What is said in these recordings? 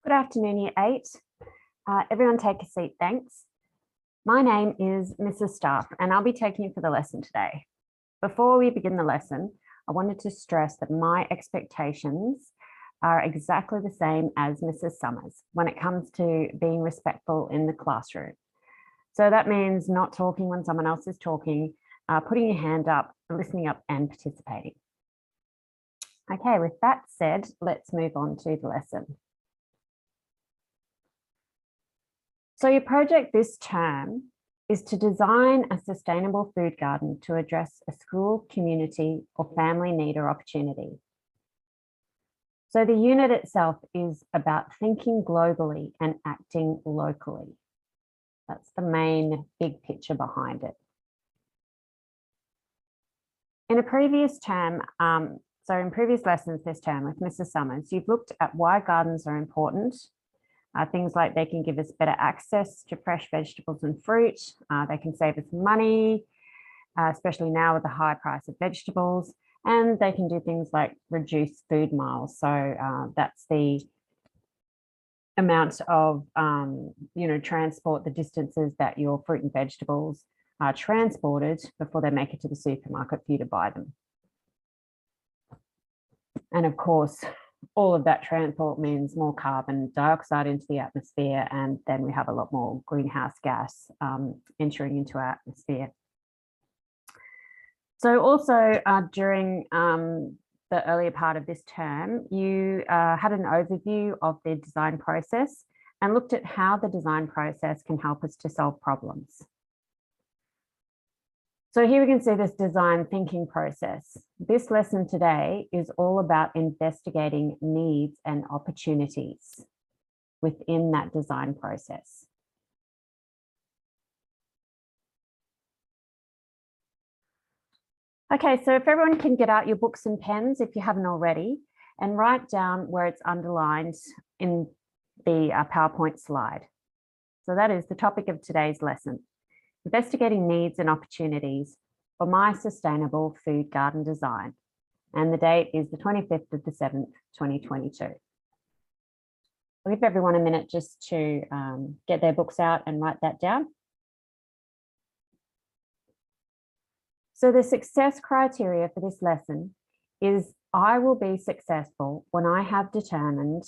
Good afternoon, Year 8. Everyone take a seat, thanks. My name is Mrs. Staff and I'll be taking you for the lesson today. Before we begin the lesson, I wanted to stress that my expectations are exactly the same as Mrs. Summers when it comes to being respectful in the classroom. So that means not talking when someone else is talking, putting your hand up, listening up and participating. Okay, with that said, let's move on to the lesson. So your project this term is to design a sustainable food garden to address a school, community or family need or opportunity. So the unit itself is about thinking globally and acting locally. That's the main big picture behind it. In a previous term, in previous lessons this term with Mrs. Summers, you've looked at why gardens are important. Things like they can give us better access to fresh vegetables and fruit. They can save us money, especially now with the high price of vegetables. And they can do things like reduce food miles. So that's the amount of, transport, the distances that your fruit and vegetables are transported before they make it to the supermarket for you to buy them. And of course, all of that transport means more carbon dioxide into the atmosphere, and then we have a lot more greenhouse gas entering into our atmosphere. So also during the earlier part of this term, you had an overview of the design process and looked at how the design process can help us to solve problems. So here we can see this design thinking process. This lesson today is all about investigating needs and opportunities within that design process. Okay, so if everyone can get out your books and pens, if you haven't already, and write down where it's underlined in the PowerPoint slide. So that is the topic of today's lesson. Investigating needs and opportunities for my sustainable food garden design. And the date is the 25th of the 7th, 2022. I'll give everyone a minute just to get their books out and write that down. So the success criteria for this lesson is I will be successful when I have determined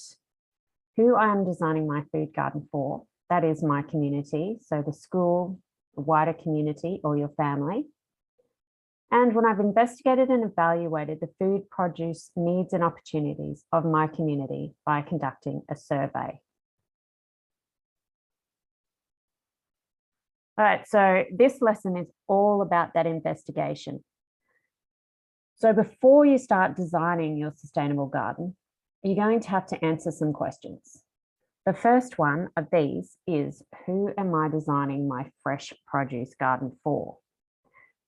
who I am designing my food garden for. That is my community, so the school, the wider community or your family. And when I've investigated and evaluated the food produce needs and opportunities of my community by conducting a survey. All right, so this lesson is all about that investigation. So before you start designing your sustainable garden, you're going to have to answer some questions. The first one of these is, who am I designing my fresh produce garden for?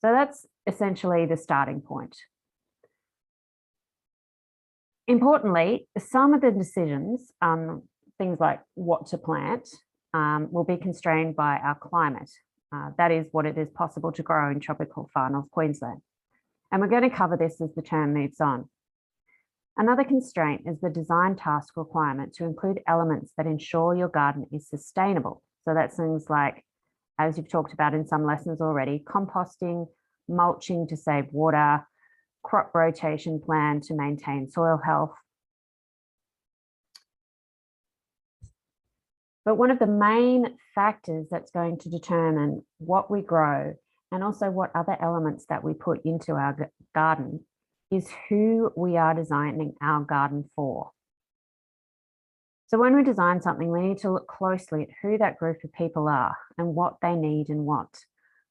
So that's essentially the starting point. Importantly, some of the decisions, things like what to plant, will be constrained by our climate. That is what it is possible to grow in tropical far north Queensland. And we're going to cover this as the term moves on. Another constraint is the design task requirement to include elements that ensure your garden is sustainable. So that's things like, as you've talked about in some lessons already, composting, mulching to save water, crop rotation plan to maintain soil health. But one of the main factors that's going to determine what we grow and also what other elements that we put into our garden is who we are designing our garden for. So when we design something, we need to look closely at who that group of people are and what they need and want.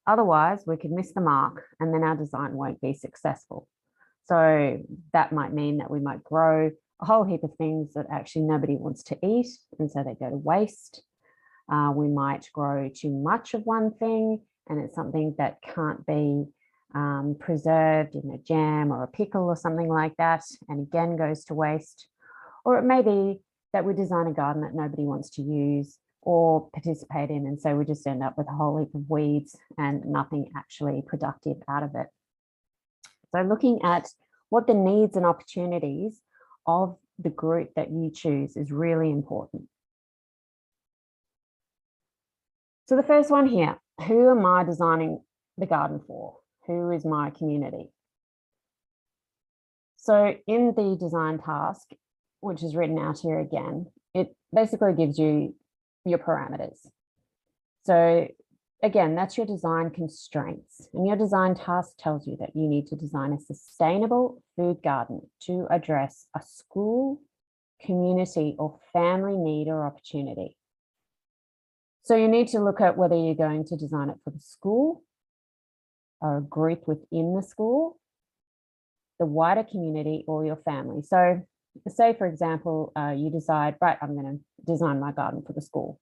Otherwise, we could miss the mark and then our design won't be successful. So that might mean that we might grow a whole heap of things that actually nobody wants to eat, and so they go to waste. We might grow too much of one thing and it's something that can't be preserved in a jam or a pickle or something like that, and again goes to waste. Or it may be that we design a garden that nobody wants to use or participate in, and so we just end up with a whole heap of weeds and nothing actually productive out of it. So looking at what the needs and opportunities of the group that you choose is really important. So the first one here, who am I designing the garden for? Who is my community? So in the design task, which is written out here again, it basically gives you your parameters. So again, that's your design constraints. And your design task tells you that you need to design a sustainable food garden to address a school, community, or family need or opportunity. So you need to look at whether you're going to design it for the school, or a group within the school, the wider community, or your family. So say, for example, you decide, right, I'm going to design my garden for the school.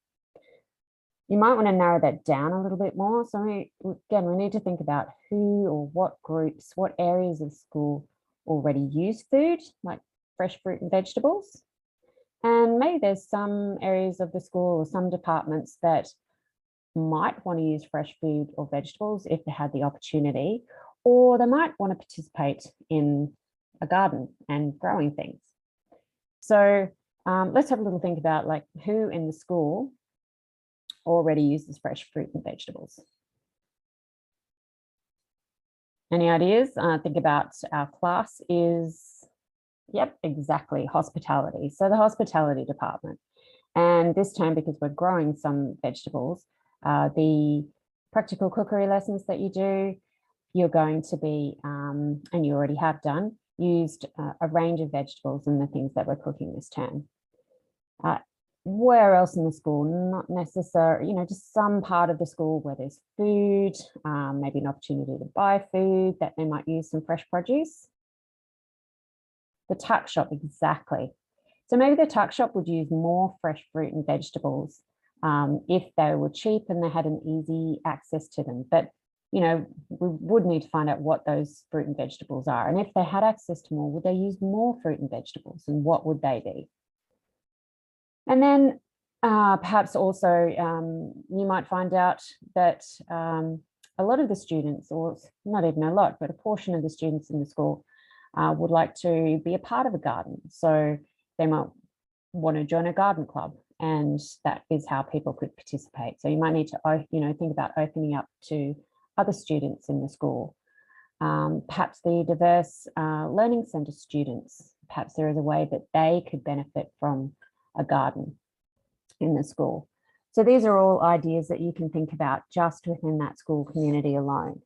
You might want to narrow that down a little bit more. So again, we need to think about who or what groups, what areas of school already use food, like fresh fruit and vegetables. And maybe there's some areas of the school or some departments that might want to use fresh food or vegetables if they had the opportunity, or they might want to participate in a garden and growing things. So let's have a little think about like who in the school already uses fresh fruit and vegetables. Any ideas? Think about our class is, yep, exactly, hospitality. So the hospitality department. And this term, because we're growing some vegetables, the practical cookery lessons that you do, you're going to be, and you already have done, used a range of vegetables in the things that we're cooking this term. Where else in the school? Not necessarily, just some part of the school where there's food, maybe an opportunity to buy food that they might use some fresh produce. The tuck shop, exactly. So maybe the tuck shop would use more fresh fruit and vegetables if they were cheap and they had an easy access to them. But, we would need to find out what those fruit and vegetables are. And if they had access to more, would they use more fruit and vegetables, and what would they be? And then perhaps also you might find out that a lot of the students, or not even a lot, but a portion of the students in the school would like to be a part of a garden. So they might want to join a garden club, and that is how people could participate. So you might need to, think about opening up to other students in the school. Perhaps the diverse learning centre students, perhaps there is a way that they could benefit from a garden in the school. So these are all ideas that you can think about just within that school community alone.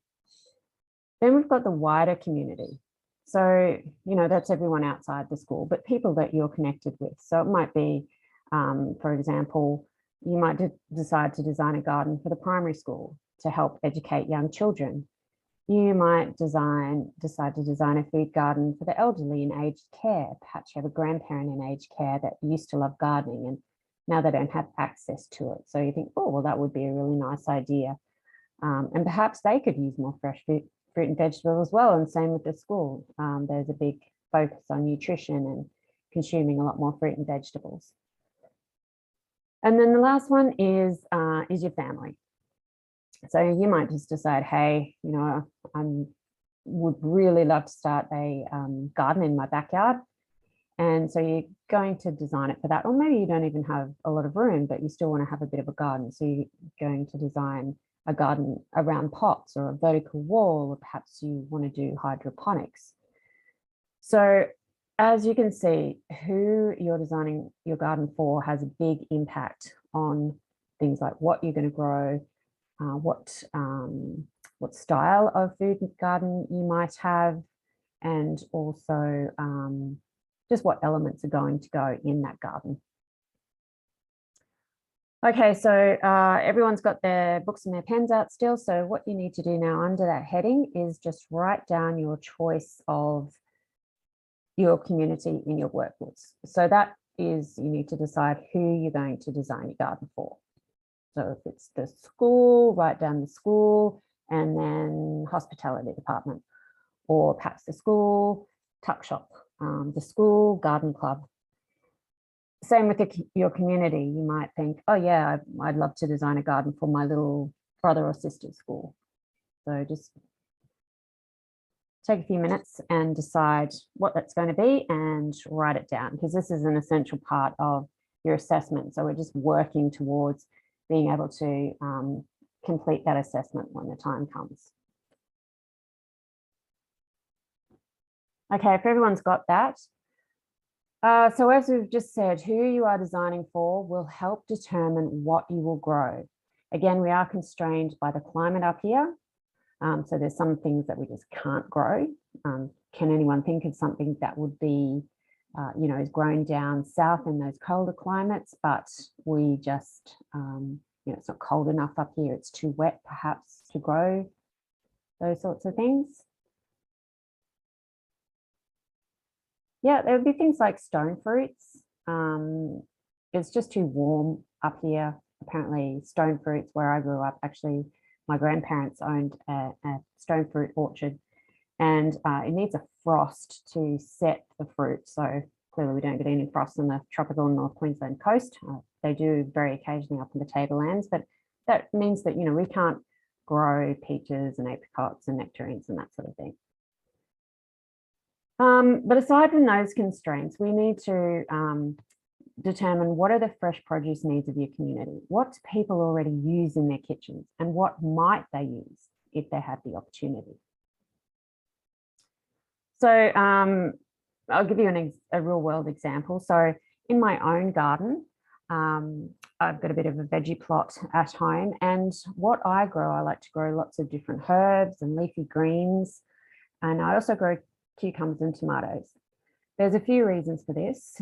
Then we've got the wider community. So, that's everyone outside the school, but people that you're connected with. So it might be, for example, you might decide to design a garden for the primary school to help educate young children. You might decide to design a food garden for the elderly in aged care. Perhaps you have a grandparent in aged care that used to love gardening and now they don't have access to it. So you think, oh, well, that would be a really nice idea. And perhaps they could use more fresh fruit and vegetables as well. And same with the school. There's a big focus on nutrition and consuming a lot more fruit and vegetables. And then the last one is your family. So you might just decide, hey, I would really love to start a garden in my backyard. And so you're going to design it for that. Or maybe you don't even have a lot of room, but you still want to have a bit of a garden. So you're going to design a garden around pots or a vertical wall, or perhaps you want to do hydroponics. So as you can see, who you're designing your garden for has a big impact on things like what you're going to grow, what style of food garden you might have, and also just what elements are going to go in that garden. Okay, so everyone's got their books and their pens out still. So what you need to do now under that heading is just write down your choice of your community in your workbooks. So that is, you need to decide who you're going to design your garden for. So if it's the school, write down the school and then hospitality department, or perhaps the school tuck shop, the school garden club. Same with your community. You might think, oh yeah, I'd love to design a garden for my little brother or sister's school. So just take a few minutes and decide what that's going to be and write it down, because this is an essential part of your assessment. So we're just working towards being able to complete that assessment when the time comes. Okay, if everyone's got that. So as we've just said, who you are designing for will help determine what you will grow. Again, we are constrained by the climate up here. So there's some things that we just can't grow. Can anyone think of something that would be, is grown down south in those colder climates, but we just, it's not cold enough up here. It's too wet perhaps to grow those sorts of things. Yeah, there would be things like stone fruits. It's just too warm up here. Apparently stone fruits, where I grew up, actually my grandparents owned a stone fruit orchard, and it needs a frost to set the fruit. So clearly we don't get any frost on the tropical North Queensland coast. They do very occasionally up in the tablelands, but that means that, we can't grow peaches and apricots and nectarines and that sort of thing. But aside from those constraints, we need to determine what are the fresh produce needs of your community. What do people already use in their kitchens, and what might they use if they have the opportunity? So I'll give you a real world example. So in my own garden, I've got a bit of a veggie plot at home, and what I grow, I like to grow lots of different herbs and leafy greens, and I also grow cucumbers and tomatoes. There's a few reasons for this.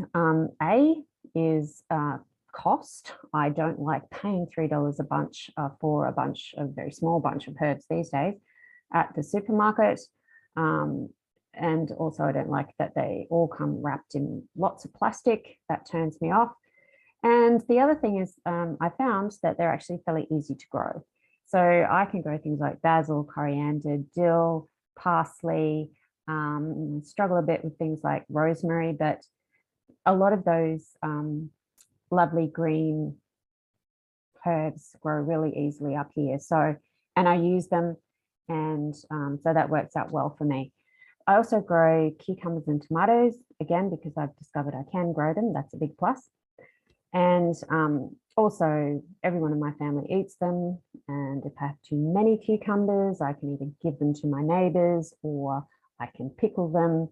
A is cost. I don't like paying $3 a bunch for a very small bunch of herbs these days at the supermarket. And also I don't like that they all come wrapped in lots of plastic. That turns me off. And the other thing is I found that they're actually fairly easy to grow. So I can grow things like basil, coriander, dill, parsley, struggle a bit with things like rosemary, but a lot of those lovely green herbs grow really easily up here. So, and I use them, and so that works out well for me. I also grow cucumbers and tomatoes, again, because I've discovered I can grow them. That's a big plus. And also everyone in my family eats them. And if I have too many cucumbers, I can either give them to my neighbors, or I can pickle them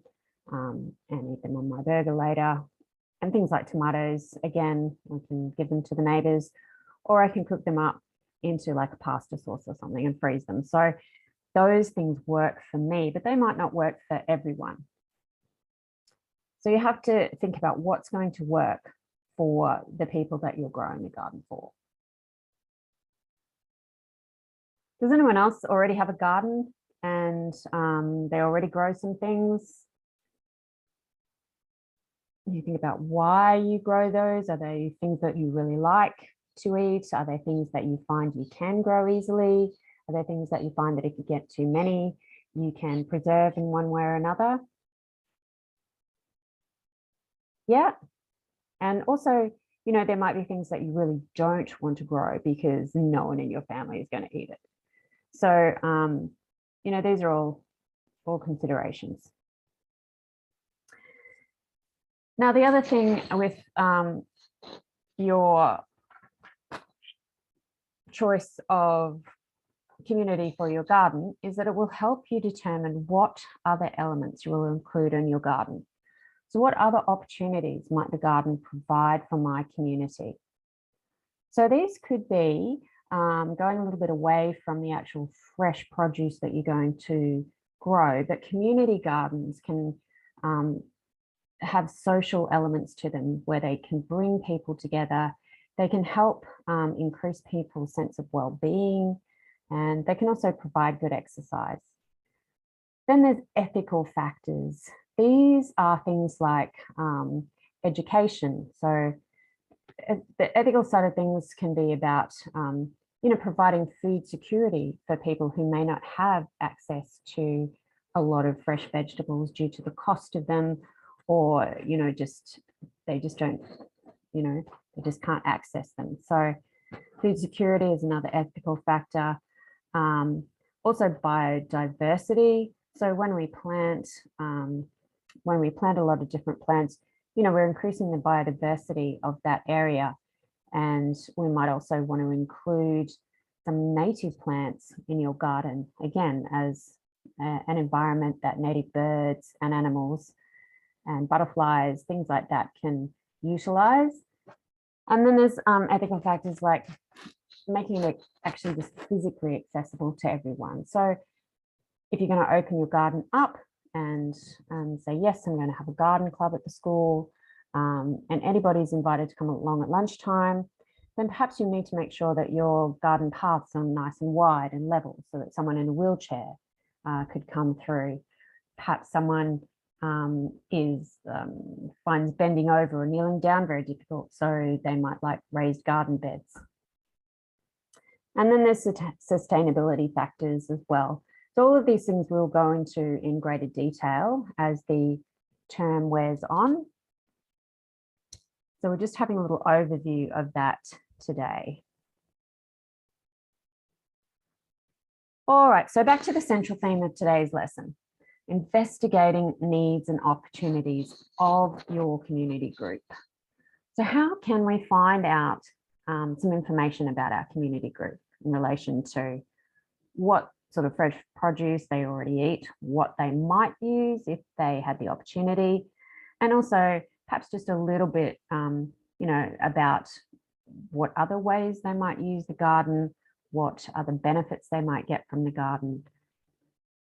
and eat them on my burger later. And things like tomatoes, again, I can give them to the neighbors, or I can cook them up into like a pasta sauce or something and freeze them. So those things work for me, but they might not work for everyone. So you have to think about what's going to work for the people that you're growing the garden for. Does anyone else already have a garden and they already grow some things? You think about why you grow those. Are they things that you really like to eat? Are they things that you find you can grow easily? Are there things that you find that if you get too many, you can preserve in one way or another? Yeah. And also, there might be things that you really don't want to grow because no one in your family is going to eat it. So, these are all considerations. Now, the other thing with your choice of community for your garden is that it will help you determine what other elements you will include in your garden. So what other opportunities might the garden provide for my community? So these could be going a little bit away from the actual fresh produce that you're going to grow, but community gardens can have social elements to them where they can bring people together. They can help increase people's sense of well-being, and they can also provide good exercise. Then there's ethical factors. These are things like education. So the ethical side of things can be about, providing food security for people who may not have access to a lot of fresh vegetables due to the cost of them, or, they just don't, they just can't access them. So food security is another ethical factor. Also biodiversity. So when we plant a lot of different plants, you know, we're increasing the biodiversity of that area. And we might also want to include some native plants in your garden, again, as an environment that native birds and animals and butterflies, things like that can utilize. And then there's ethical factors like making it actually just physically accessible to everyone. So if you're going to open your garden up and say, yes, I'm going to have a garden club at the school, and anybody's invited to come along at lunchtime, then perhaps you need to make sure that your garden paths are nice and wide and level so that someone in a wheelchair could come through. Perhaps someone finds bending over or kneeling down very difficult, so they might like raised garden beds. And then there's sustainability factors as well. So all of these things we'll go into in greater detail as the term wears on. So we're just having a little overview of that today. All right, so back to the central theme of today's lesson, investigating needs and opportunities of your community group. So how can we find out some information about our community group in relation to what sort of fresh produce they already eat, what they might use if they had the opportunity, and also perhaps just a little bit, you know, about what other ways they might use the garden, what other benefits they might get from the garden.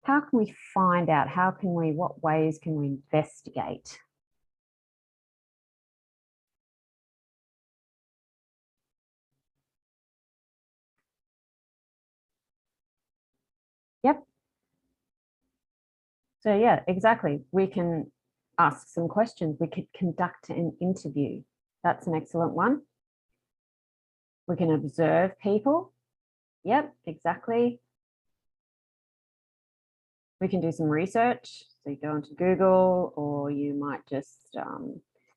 How can we find out? What ways can we investigate? Yep. So yeah, exactly. We can ask some questions. We could conduct an interview. That's an excellent one. We can observe people. Yep, exactly. We can do some research. So you go onto Google, or you might just,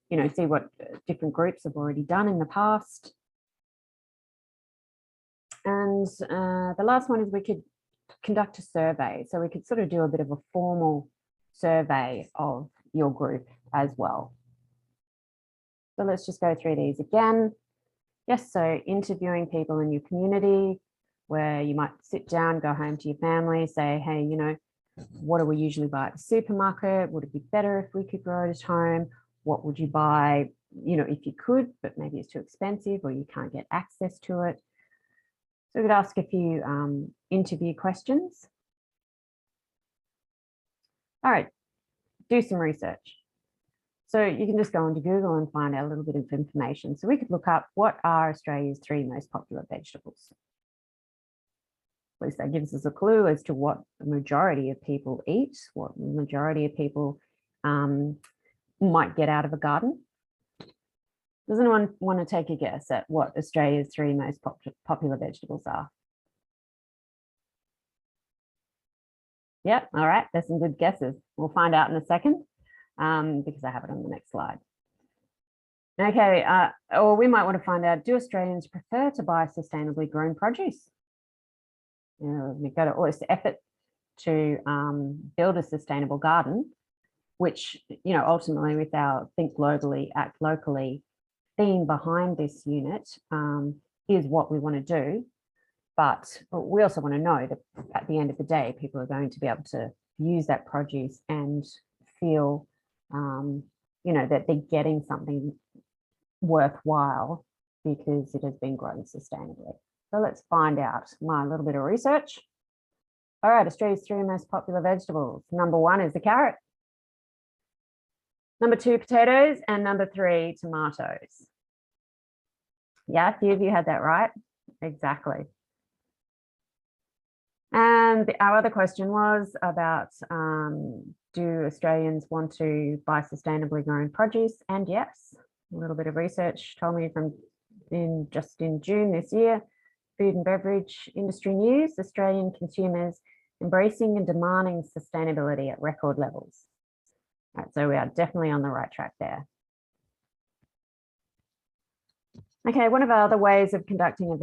you know, see what different groups have already done in the past. And the last one is we could conduct a survey. So we could sort of do a bit of a formal survey of your group as well. So let's just go through these again. Yes, so interviewing people in your community, where you might sit down, go home to your family, say, hey, you know, what do we usually buy at the supermarket? Would it be better if we could grow it at home? What would you buy, you know, if you could, but maybe it's too expensive or you can't get access to it? So we could ask a few interview questions. All right, do some research. So you can just go onto Google and find out a little bit of information. So we could look up what are Australia's 3 most popular vegetables. At least that gives us a clue as to what the majority of people eat, what the majority of people might get out of a garden. Does anyone want to take a guess at what Australia's 3 most popular vegetables are? Yep, all right, there's some good guesses. We'll find out in a second because I have it on the next slide. Okay, or we might want to find out, do Australians prefer to buy sustainably grown produce? You know, we go to all this effort to build a sustainable garden, which, you know, ultimately with our Think Globally, Act Locally theme behind this unit is what we want to do. But we also want to know that at the end of the day, people are going to be able to use that produce and feel, you know, that they're getting something worthwhile because it has been grown sustainably. So let's find out a little bit of research. All right, Australia's 3 most popular vegetables. Number 1 is the carrot. Number 2, potatoes, and number 3, tomatoes. Yeah, a few of you had that right. Exactly. And our other question was about, do Australians want to buy sustainably grown produce? And yes, a little bit of research told me just in June this year, Food and Beverage Industry News, Australian consumers embracing and demanding sustainability at record levels. All right, so we are definitely on the right track there. Okay, one of our other ways of conducting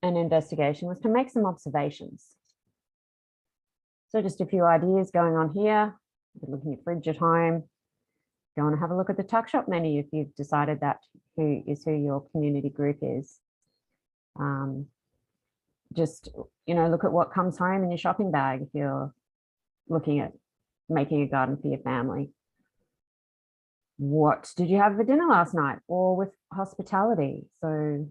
an investigation was to make some observations. So just a few ideas going on here. You're looking at fridge at home. Go and have a look at the tuck shop menu if you've decided that who your community group is. Just, look at what comes home in your shopping bag if you're looking at making a garden for your family. What did you have for dinner last night, or with hospitality? So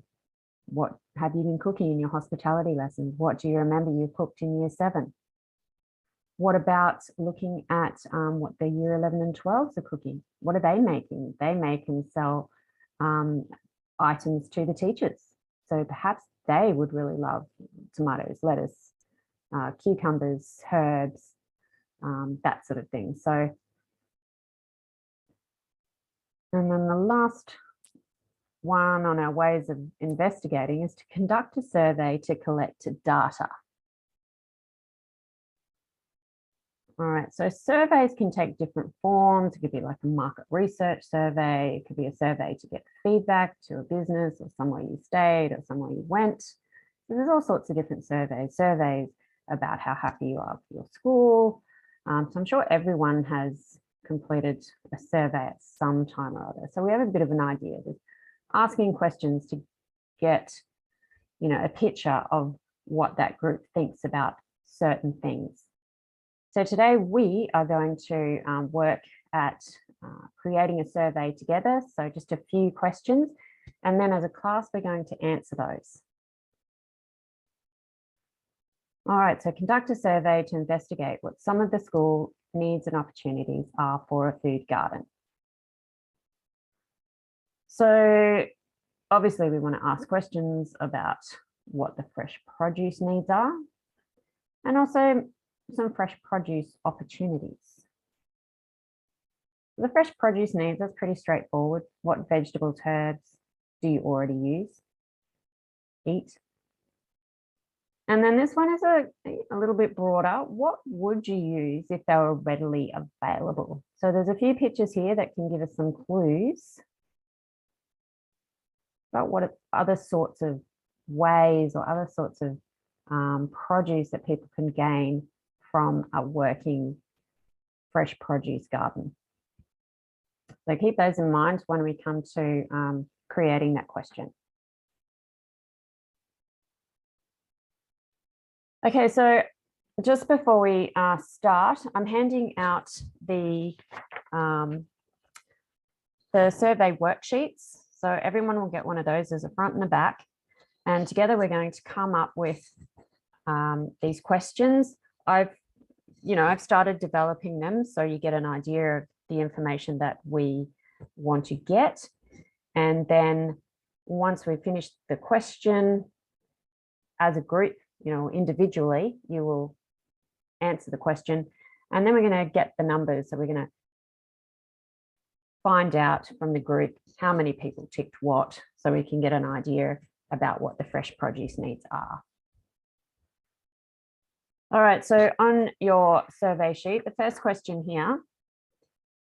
what have you been cooking in your hospitality lessons? What do you remember you cooked in year 7? What about looking at what the year 11 and 12s are cooking? What are they making? They make and sell items to the teachers. So perhaps they would really love tomatoes, lettuce, cucumbers, herbs, that sort of thing. So, and then the last one on our ways of investigating is to conduct a survey to collect data. All right, so surveys can take different forms. It could be like a market research survey. It could be a survey to get feedback to a business or somewhere you stayed or somewhere you went. So there's all sorts of different surveys. Surveys about how happy you are with your school. So I'm sure everyone has completed a survey at some time or other. So we have a bit of an idea. There's asking questions to get, a picture of what that group thinks about certain things. So today we are going to work at creating a survey together. So just a few questions, and then as a class, we're going to answer those. All right, so conduct a survey to investigate what some of the school needs and opportunities are for a food garden. So obviously we want to ask questions about what the fresh produce needs are, and also some fresh produce opportunities. The fresh produce needs, that's pretty straightforward. What vegetables, herbs do you already eat? And then this one is a little bit broader. What would you use if they were readily available? So there's a few pictures here that can give us some clues about what other sorts of ways or other sorts of produce that people can gain from a working fresh produce garden. So keep those in mind when we come to creating that question. Okay, so just before we start, I'm handing out the survey worksheets. So everyone will get one of those. There's a front and a back. And together we're going to come up with these questions. I've started developing them so you get an idea of the information that we want to get. And then once we've finished the question as a group, individually, you will answer the question. And then we're going to get the numbers. So we're going to find out from the group how many people ticked what, so we can get an idea about what the fresh produce needs are. All right, so on your survey sheet, the first question here,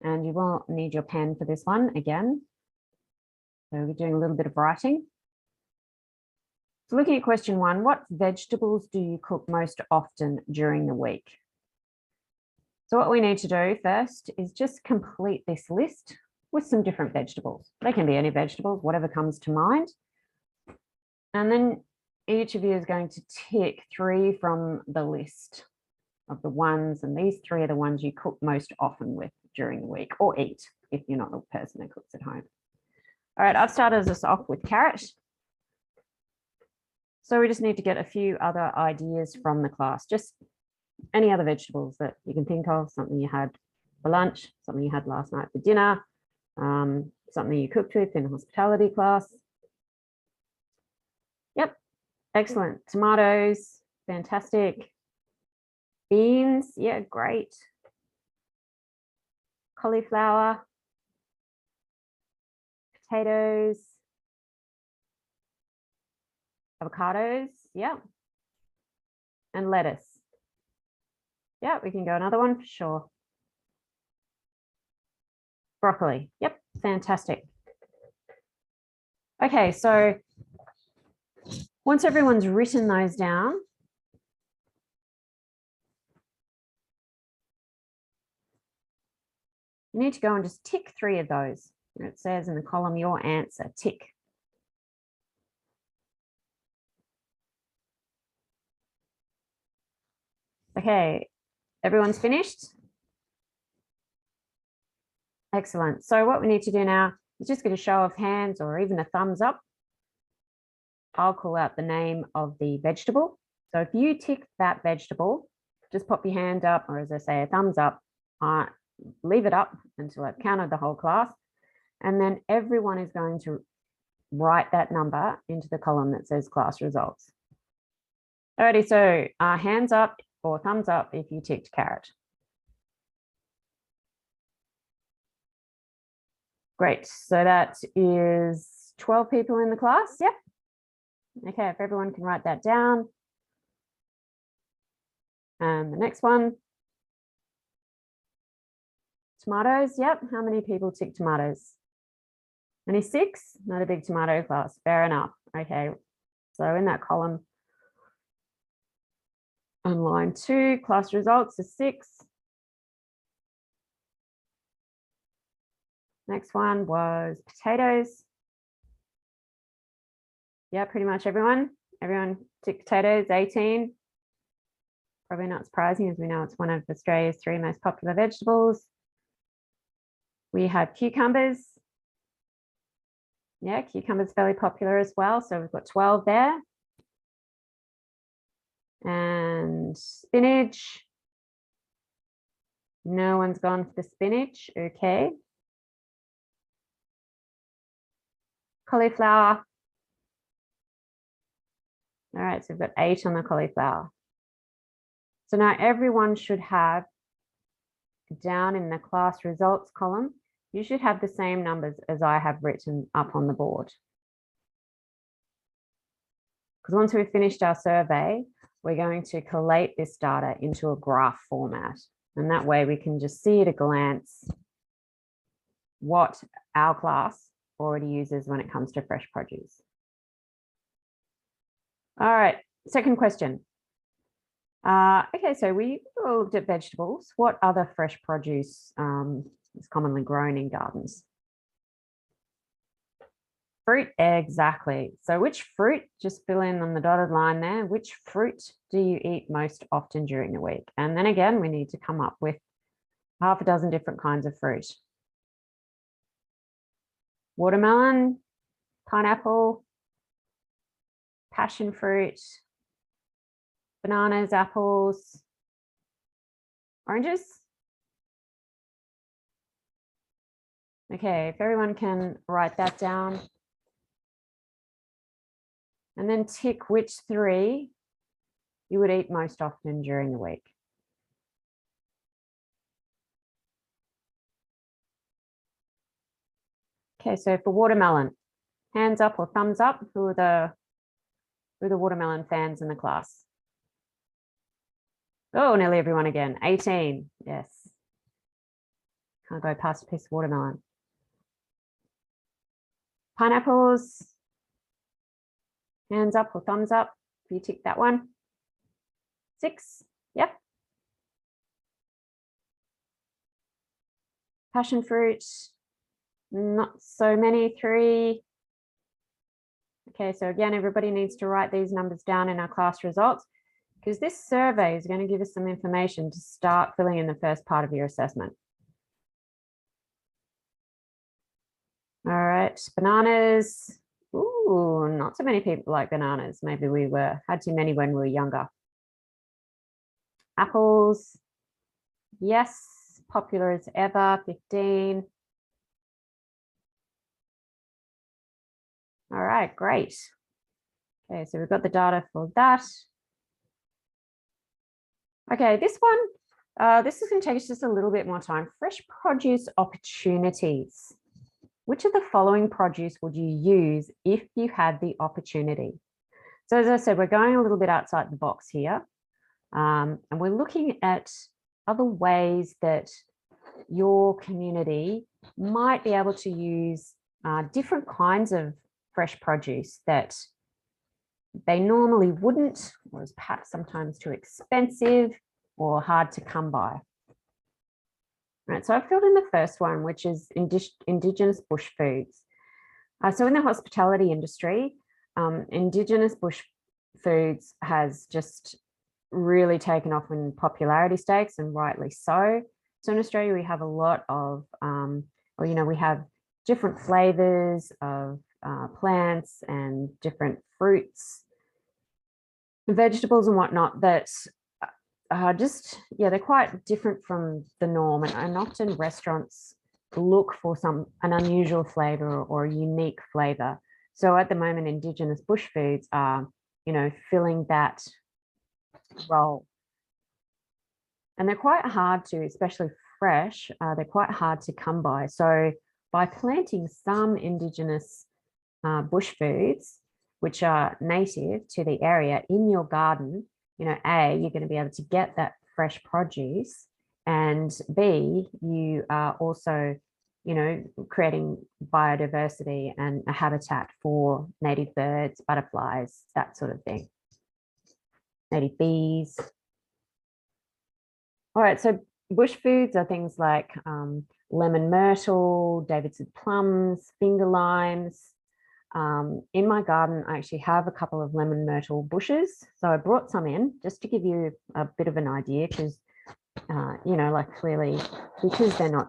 and you will need your pen for this one again. So we're doing a little bit of writing. So looking at question 1, what vegetables do you cook most often during the week? So what we need to do first is just complete this list with some different vegetables. They can be any vegetables, whatever comes to mind. And then each of you is going to tick 3 from the list of the ones, and these 3 are the ones you cook most often with during the week, or eat if you're not the person who cooks at home. All right, I've started us off with carrot. So we just need to get a few other ideas from the class, just any other vegetables that you can think of, something you had for lunch, something you had last night for dinner, something you cooked with in a hospitality class. Yep, excellent. Tomatoes, fantastic. Beans, yeah, great. Cauliflower, potatoes, avocados, yeah. And lettuce. Yeah, we can go another one for sure. Broccoli, yep, fantastic. Okay, so once everyone's written those down, You need to go and just tick 3 of those. It says in the column, your answer, tick. Okay, everyone's finished? Excellent. So what we need to do now is just get a show of hands or even a thumbs up. I'll call out the name of the vegetable. So if you tick that vegetable, just pop your hand up, or as I say, a thumbs up. Leave it up until I've counted the whole class. And then everyone is going to write that number into the column that says class results. Alrighty, so hands up or thumbs up if you ticked carrot. Great, so that is 12 people in the class, yep. Okay, if everyone can write that down. And the next one. Tomatoes, yep, how many people tick tomatoes? Only 6, not a big tomato class, fair enough. Okay, so in that column on line 2, class results is 6. Next one was potatoes. Yeah, pretty much everyone. Everyone ticked potatoes, 18. Probably not surprising, as we know it's one of Australia's 3 most popular vegetables. We have cucumbers. Yeah, cucumbers fairly popular as well. So we've got 12 there. And spinach. No one's gone for the spinach. Okay. Cauliflower. All right, so we've got 8 on the cauliflower. So now everyone should have down in the class results column, you should have the same numbers as I have written up on the board. Because once we've finished our survey, we're going to collate this data into a graph format. And that way we can just see at a glance what our class already uses when it comes to fresh produce. All right, second question. Okay, so we looked at vegetables. What other fresh produce is commonly grown in gardens? Fruit, exactly. So which fruit, just fill in on the dotted line there, which fruit do you eat most often during the week? And then again, we need to come up with half a dozen different kinds of fruit. Watermelon, pineapple, passion fruit, bananas, apples, oranges. Okay, if everyone can write that down. And then tick which 3 you would eat most often during the week. Okay, so for watermelon, hands up or thumbs up, who are the watermelon fans in the class? Oh, nearly everyone again, 18, yes. Can't go past a piece of watermelon. Pineapples, hands up or thumbs up, if you tick that one. 6, yep. Passion fruit, not so many, 3. Okay, so again, everybody needs to write these numbers down in our class results, because this survey is going to give us some information to start filling in the first part of your assessment. All right, bananas. Ooh, not so many people like bananas. Maybe we had too many when we were younger. Apples. Yes, popular as ever, 15. All right, great. Okay, so we've got the data for that. Okay, this one, this is going to take us just a little bit more time. Fresh produce opportunities. Which of the following produce would you use if you had the opportunity? So as I said, we're going a little bit outside the box here. And we're looking at other ways that your community might be able to use different kinds of fresh produce that they normally wouldn't, or is perhaps sometimes too expensive or hard to come by. Right, so I've filled in the first one, which is Indigenous bush foods. So in the hospitality industry, Indigenous bush foods has just really taken off in popularity stakes, and rightly so. So in Australia, we have a lot of, we have different flavors of plants and different fruits, vegetables and whatnot that they're quite different from the norm. And often restaurants look for an unusual flavor or a unique flavor. So at the moment, Indigenous bush foods are, filling that role. And they're quite hard to, especially fresh, they're quite hard to come by. So by planting some Indigenous bush foods, which are native to the area in your garden, you're going to be able to get that fresh produce, and B, you are also, creating biodiversity and a habitat for native birds, butterflies, that sort of thing, native bees. All right, so bush foods are things like lemon myrtle, Davidson plums, finger limes. In my garden, I actually have a couple of lemon myrtle bushes. So I brought some in just to give you a bit of an idea, because, clearly, because they're not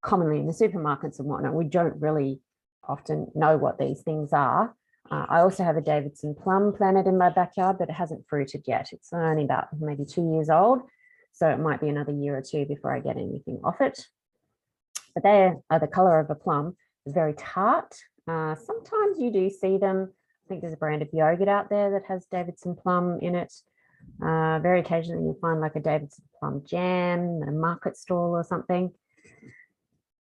commonly in the supermarkets and whatnot, we don't really often know what these things are. I also have a Davidson plum planted in my backyard, but it hasn't fruited yet. It's only about maybe 2 years old. So it might be another year or two before I get anything off it. But they are the color of a plum. It's very tart. Sometimes you do see them. I think there's a brand of yogurt out there that has Davidson plum in it. Very occasionally you'll find like a Davidson plum jam at a market stall or something.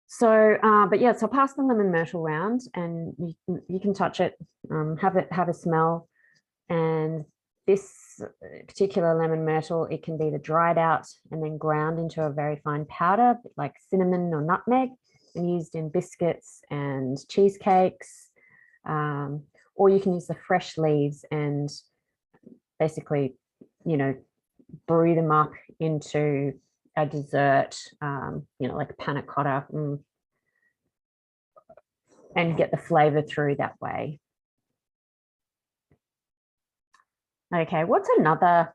So, but yeah, so pass the lemon myrtle round, and you can touch it, have a smell. And this particular lemon myrtle, it can be either dried out and then ground into a very fine powder, like cinnamon or nutmeg, and used in biscuits and cheesecakes. Or you can use the fresh leaves and basically, brew them up into a dessert, like a panna cotta, and get the flavor through that way. Okay, what's another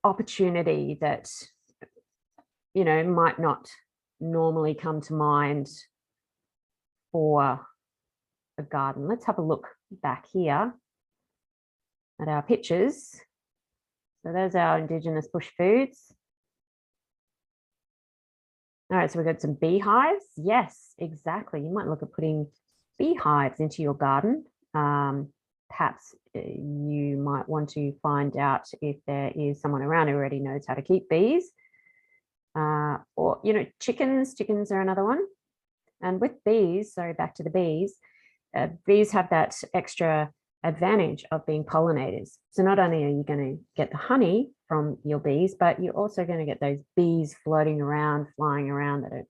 opportunity that, might not normally come to mind for a garden? Let's have a look back here at our pictures. So there's our Indigenous bush foods. All right, so we've got some beehives. Yes, exactly. You might look at putting beehives into your garden. Perhaps you might want to find out if there is someone around who already knows how to keep bees. Or, chickens. Chickens are another one. And with bees, sorry, back to the bees, bees have that extra advantage of being pollinators. So not only are you going to get the honey from your bees, but you're also going to get those bees floating around, flying around, that don't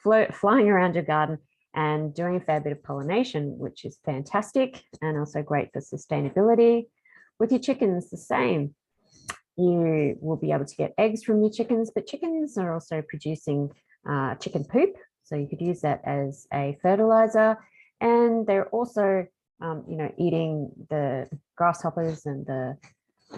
float, flying around your garden and doing a fair bit of pollination, which is fantastic and also great for sustainability. With your chickens, the same. You will be able to get eggs from your chickens, but chickens are also producing chicken poop. So you could use that as a fertilizer. And they're also, eating the grasshoppers and the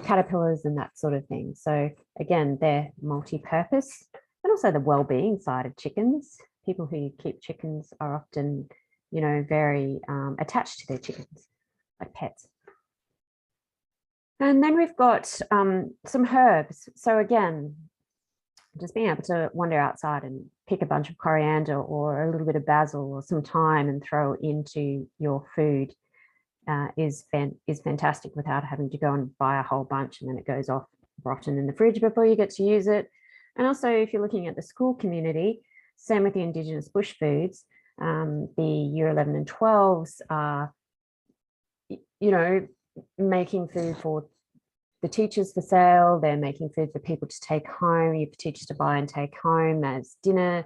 caterpillars and that sort of thing. So again, they're multi-purpose. And also the well-being side of chickens. People who keep chickens are often, very attached to their chickens, like pets. And then we've got some herbs. So again, just being able to wander outside and pick a bunch of coriander or a little bit of basil or some thyme and throw into your food is fantastic, without having to go and buy a whole bunch and then it goes off rotten in the fridge before you get to use it. And also, if you're looking at the school community, same with the Indigenous bush foods, the year 11 and 12s are, making food for the teachers for sale. They're making food for people to take home, for teachers to buy and take home as dinners.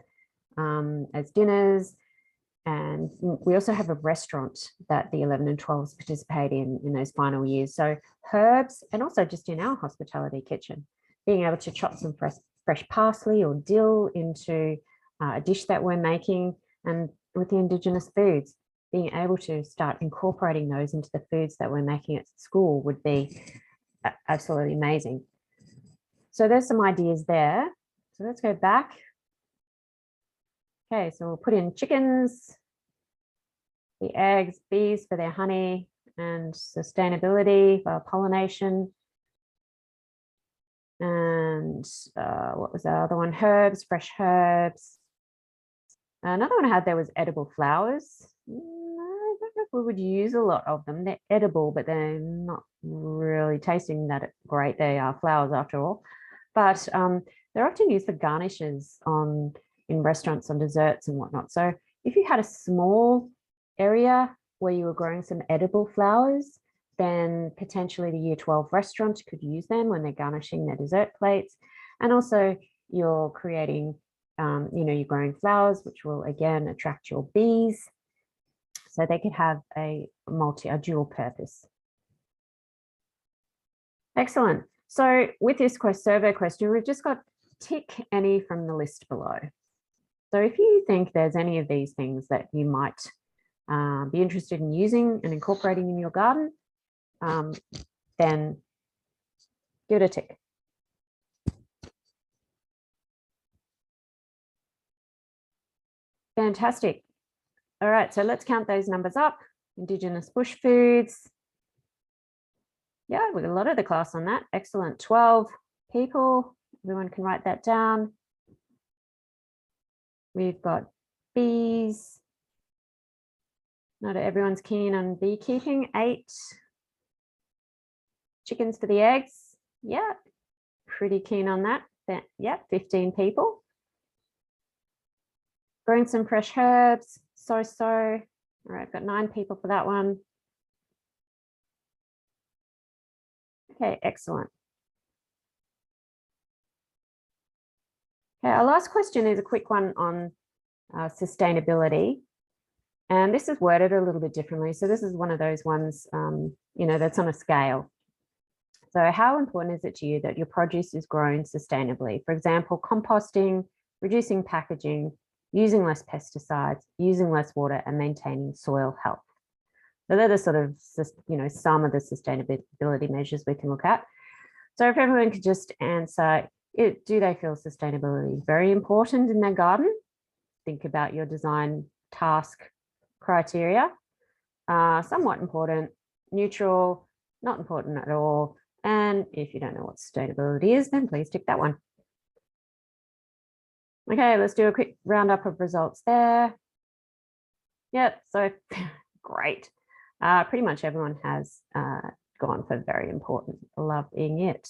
And we also have a restaurant that the 11 and 12s participate in those final years. So herbs, and also just in our hospitality kitchen. being able to chop some fresh parsley or dill into a dish that we're making, and with the Indigenous foods, being able to start incorporating those into the foods that we're making at school would be absolutely amazing. So there's some ideas there. So let's go back. Okay, so we'll put in chickens, the eggs, bees for their honey, and sustainability for pollination. And what was the other one? Herbs, fresh herbs. Another one I had there was edible flowers. I don't know if we would use a lot of them. They're edible, but they're not really tasting that great. They are flowers after all. But they're often used for garnishes in restaurants on desserts and whatnot. So if you had a small area where you were growing some edible flowers, then potentially the Year 12 restaurant could use them when they're garnishing their dessert plates. And also you're creating, you're growing flowers, which will again attract your bees. So they could have a dual purpose. Excellent. So with this survey question, we've just got tick any from the list below. So if you think there's any of these things that you might be interested in using and incorporating in your garden, then give it a tick. Fantastic. All right, so let's count those numbers up. Indigenous bush foods. Yeah, we got a lot of the class on that. Excellent. 12 people. Everyone can write that down. We've got bees. Not everyone's keen on beekeeping. 8. Chickens for the eggs. Yeah, pretty keen on that. Yeah, 15 people. Growing some fresh herbs. So. All right, got 9 people for that one. Okay, excellent. Okay, our last question is a quick one on sustainability. And this is worded a little bit differently. So this is one of those ones, that's on a scale. So how important is it to you that your produce is grown sustainably? For example, composting, reducing packaging, using less pesticides, using less water, and maintaining soil health. So they're the sort of, some of the sustainability measures we can look at. So if everyone could just answer, do they feel sustainability is very important in their garden? Think about your design task criteria. Somewhat important, neutral, not important at all. And if you don't know what sustainability is, then please tick that one. Okay, let's do a quick roundup of results there. Yep, so great. Pretty much everyone has gone for very important, loving it.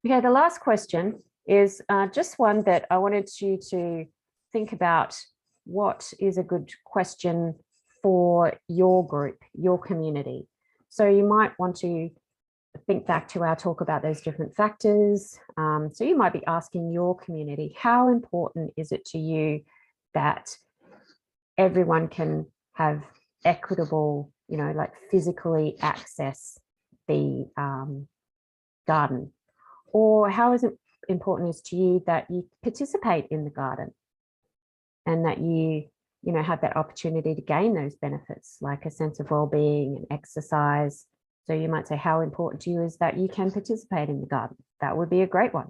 Okay, the last question is just one that I wanted you to think about. What is a good question for your group, your community? So you might want to think back to our talk about those different factors. So you might be asking your community, how important is it to you that everyone can have equitable, like physically access the garden? Or how is it important is to you that you participate in the garden and that you have that opportunity to gain those benefits, like a sense of well-being and exercise. So you might say, how important to you is that you can participate in the garden? That would be a great one.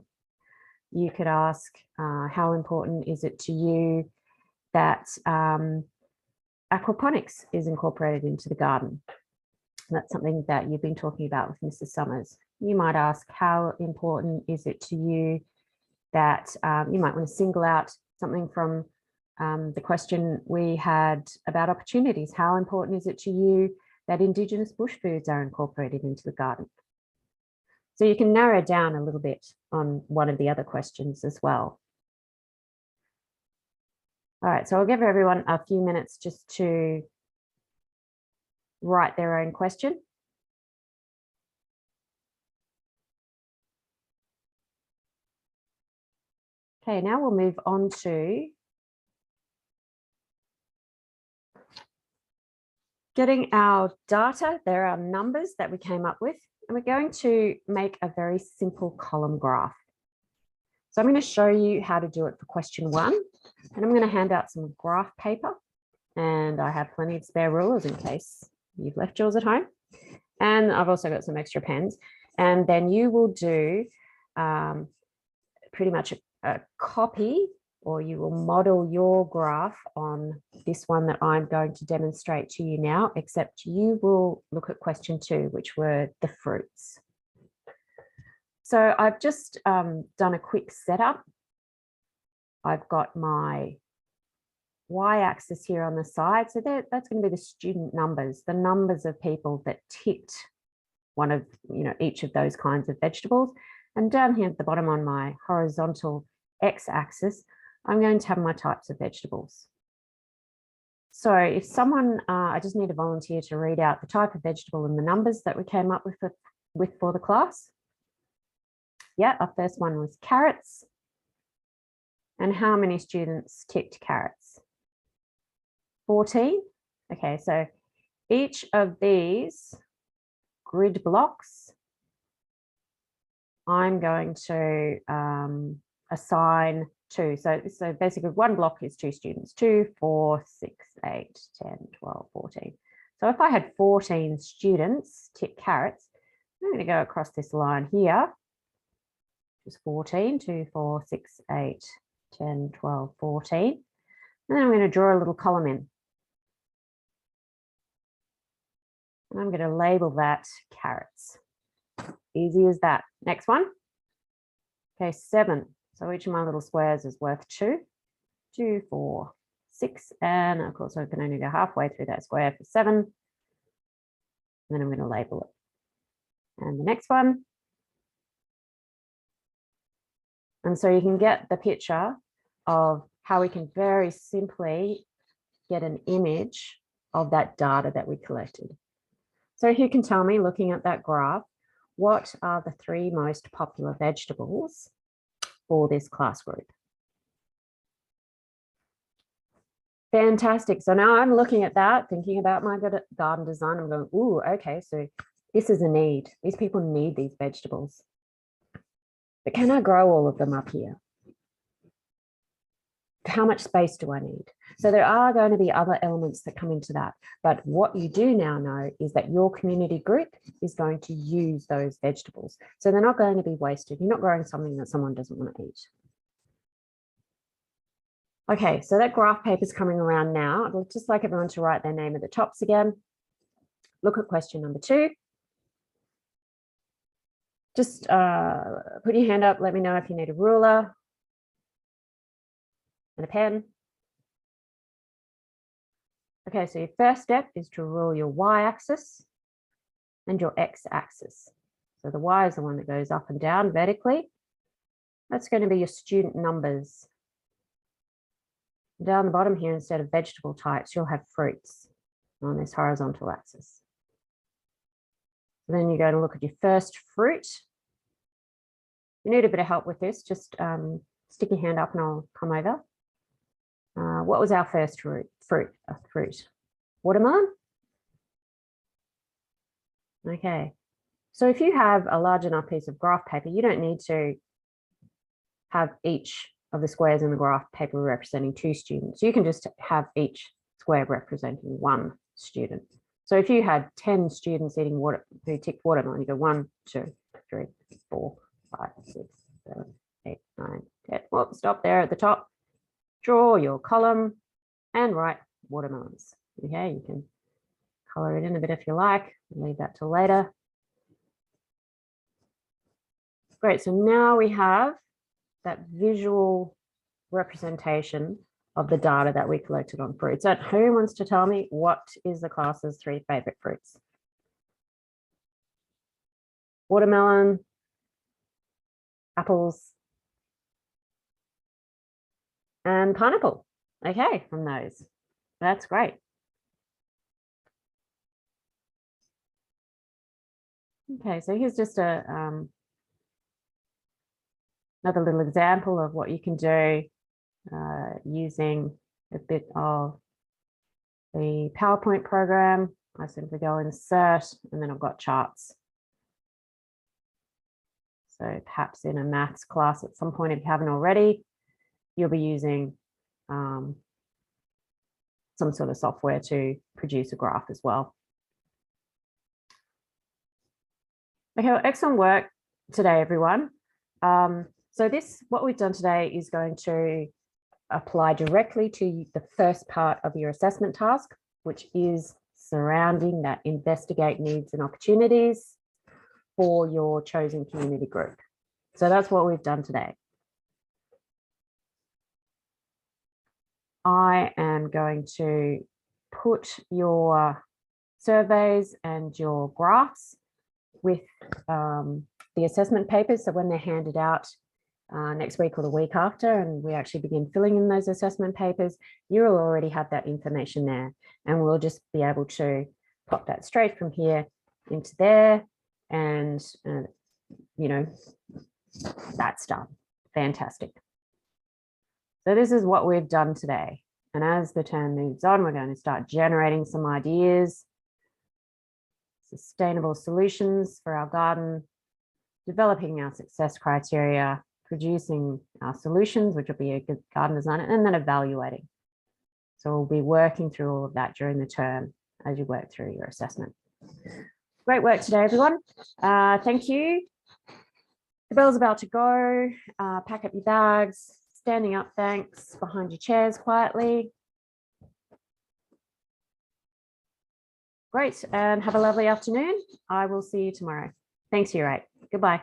You could ask, how important is it to you that aquaponics is incorporated into the garden? That's something that you've been talking about with Mrs. Summers. You might ask, how important is it to you that you might want to single out something from the question we had about opportunities. How important is it to you that Indigenous bush foods are incorporated into the garden? So you can narrow down a little bit on one of the other questions as well. All right, so I'll give everyone a few minutes just to write their own question. Okay, now we'll move on to getting our data. There are numbers that we came up with and we're going to make a very simple column graph. So I'm going to show you how to do it for question 1, and I'm going to hand out some graph paper, and I have plenty of spare rulers in case you've left yours at home. And I've also got some extra pens, and then you will do pretty much a copy, or you will model your graph on this one that I'm going to demonstrate to you now, except you will look at question 2, which were the fruits. So I've just done a quick setup. I've got my y-axis here on the side. So that's going to be the student numbers, the numbers of people that ticked one of, each of those kinds of vegetables. And down here at the bottom on my horizontal x-axis, I'm going to have my types of vegetables. So if someone, I just need a volunteer to read out the type of vegetable and the numbers that we came up with for the class. Yeah, our first one was carrots. And how many students ticked carrots? 14. Okay, so each of these grid blocks, I'm going to assign 2. So basically 1 block is 2 students, 2, 4, 6, 8, 10, 12, 14. So if I had 14 students tick carrots, I'm going to go across this line here. Just 14, 2, 4, 6, 8, 10, 12, 14. And then I'm going to draw a little column in. And I'm going to label that carrots. Easy as that. Next one. Okay, 7. So each of my little squares is worth 2. 2, 4, 6. And of course, I can only go halfway through that square for 7. And then I'm going to label it. And the next one. And so you can get the picture of how we can very simply get an image of that data that we collected. So who can tell me, looking at that graph, what are the 3 most popular vegetables for this class group? Fantastic. So now I'm looking at that, thinking about my garden design. I'm going, ooh, okay, so this is a need. These people need these vegetables. But can I grow all of them up here? How much space do I need? So there are going to be other elements that come into that. But what you do now know is that your community group is going to use those vegetables. So they're not going to be wasted. You're not growing something that someone doesn't want to eat. Okay, so that graph paper is coming around now. I'd just like everyone to write their name at the tops again. Look at question number 2. Just put your hand up. Let me know if you need a ruler and a pen. Okay, so your first step is to rule your y-axis and your x-axis. So the y is the one that goes up and down vertically. That's going to be your student numbers. Down the bottom here, instead of vegetable types, you'll have fruits on this horizontal axis. Then you go to look at your first fruit. You need a bit of help with this, just stick your hand up and I'll come over. What was our first fruit? Watermelon? Okay. So if you have a large enough piece of graph paper, you don't need to have each of the squares in the graph paper representing 2 students. You can just have each square representing 1 student. So if you had 10 students eating who ticked watermelon, you go 1, 2, 3, 4, 5, 6, 7, 8, 9, 10. Well, stop there at the top. Draw your column and write watermelons. Okay, you can color it in a bit if you like. Leave that till later. Great, so now we have that visual representation of the data that we collected on fruits. So who wants to tell me what is the class's 3 favorite fruits? Watermelon, apples, and pineapple. Okay, from those. That's great. Okay, so here's just a another little example of what you can do using a bit of the PowerPoint program. I simply go insert, and then I've got charts. So perhaps in a maths class at some point, if you haven't already, you'll be using some sort of software to produce a graph as well. Okay, well, excellent work today, everyone. So what we've done today is going to apply directly to the first part of your assessment task, which is surrounding that investigate needs and opportunities for your chosen community group. So that's what we've done today. I am going to put your surveys and your graphs with the assessment papers. So when they're handed out next week or the week after, and we actually begin filling in those assessment papers, you'll already have that information there. And we'll just be able to pop that straight from here into there. And, you know, that's done. Fantastic. So this is what we've done today. And as the term moves on, we're going to start generating some ideas, sustainable solutions for our garden, developing our success criteria, producing our solutions, which will be a good garden design, and then evaluating. So we'll be working through all of that during the term as you work through your assessment. Great work today, everyone. Thank you. The bell's about to go. Pack up your bags. Standing up, thanks. Behind your chairs quietly. Great, and have a lovely afternoon. I will see you tomorrow. Thanks, Year 8. Goodbye.